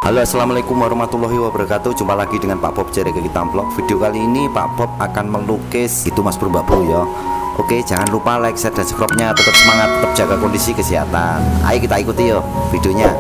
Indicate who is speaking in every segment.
Speaker 1: Halo, assalamualaikum warahmatullahi wabarakatuh. Jumpa lagi dengan Pak Bob dari kita vlog. Video kali ini Pak Bob akan melukis itu Mas Bro Mbak Bro ya. Oke, jangan lupa like, share, dan subscribe-nya. Tetap semangat, tetap jaga kondisi kesehatan. Ayo kita ikuti yo videonya.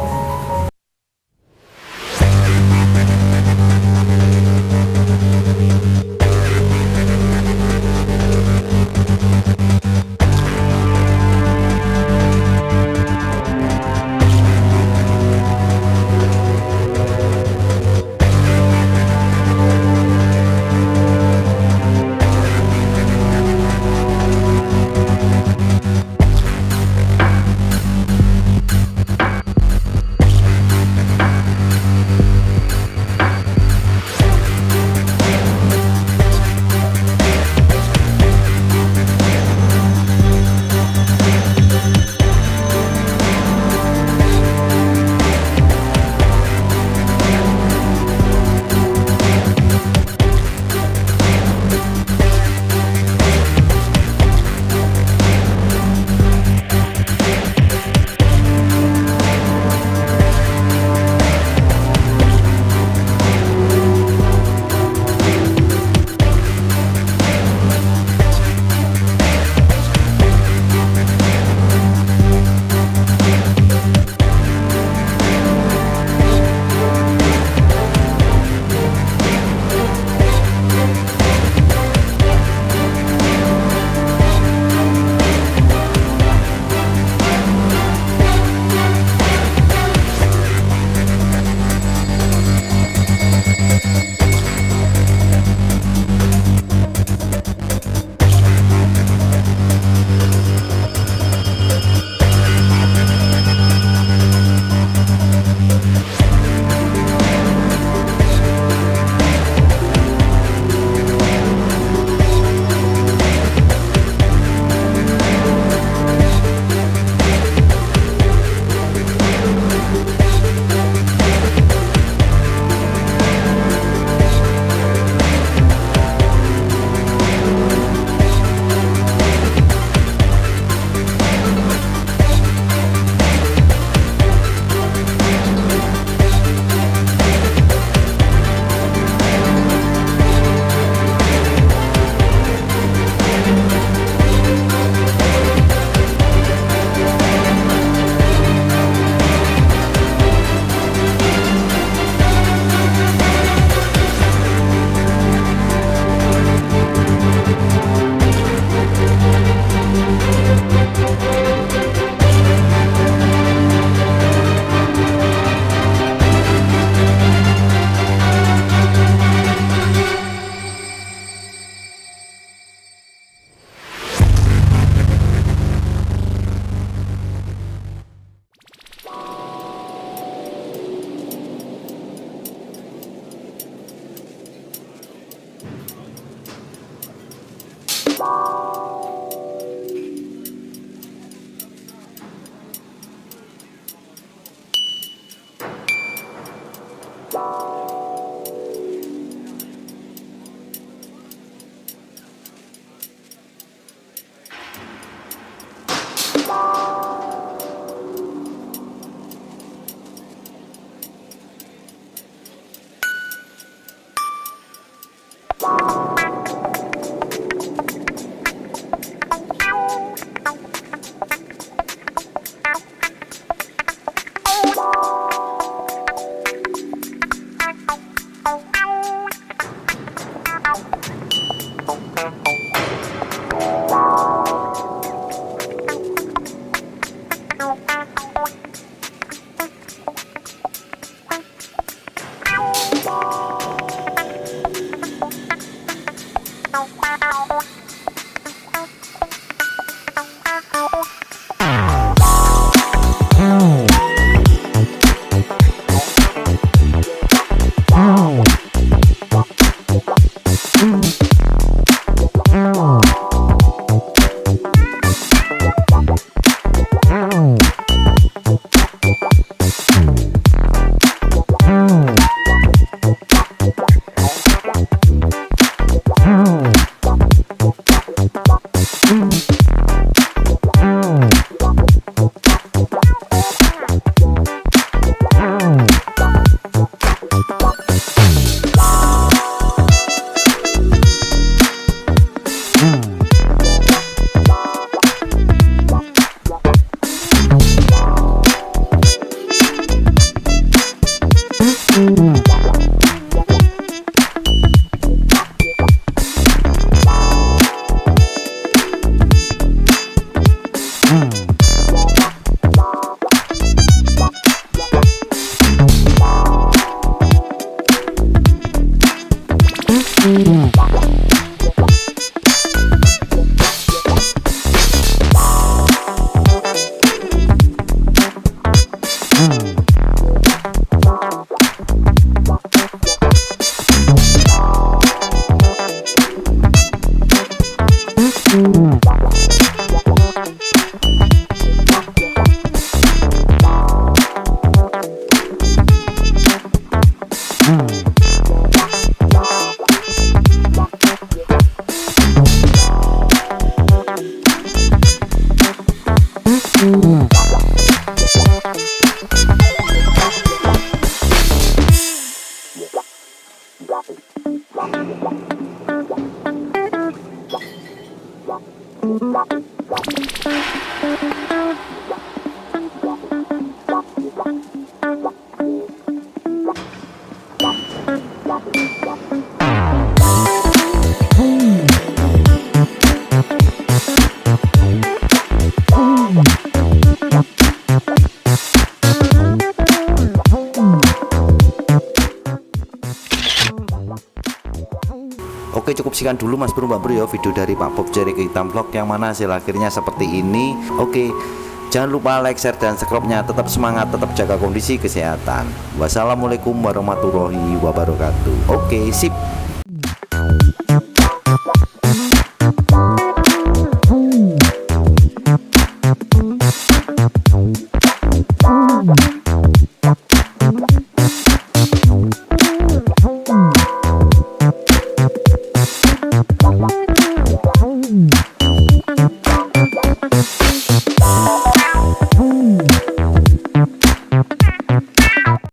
Speaker 1: Oke, cukup sekian dulu Mas Bro Mbak Bro ya video dari Pak Bob Cherry Hitam Vlog yang mana hasil akhirnya seperti ini. Oke, jangan lupa like, share, dan subscribe-nya. Tetap semangat, tetap jaga kondisi kesehatan. Wassalamualaikum warahmatullahi wabarakatuh. Oke, sip.
Speaker 2: Wow.